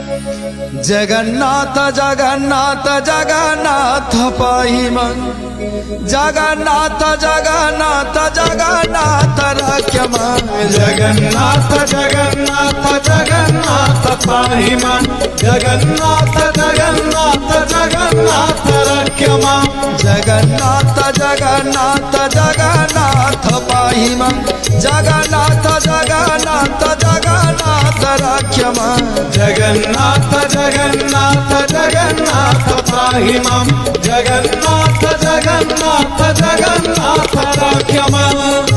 जगन्नाथ जगन्नाथ जगन्नाथ पाहि मां जगन्नाथ जगन्नाथ जगन्नाथ रक्ष मां जगन्नाथ जगन्नाथ जगन्नाथ पाहि मां जगन्नाथ जगन्नाथ जगन्नाथ रक्ष मां जगन्नाथ जगन्नाथ जगन्नाथ पाहि मां जगन्नाथ जगन्नाथ जगन्नाथ रक्ष मां जगन्नाथ जगन्नाथ जगन्नाथ पाहि मां जगन्नाथ जगन्नाथ जगन्नाथ रक्ष मां।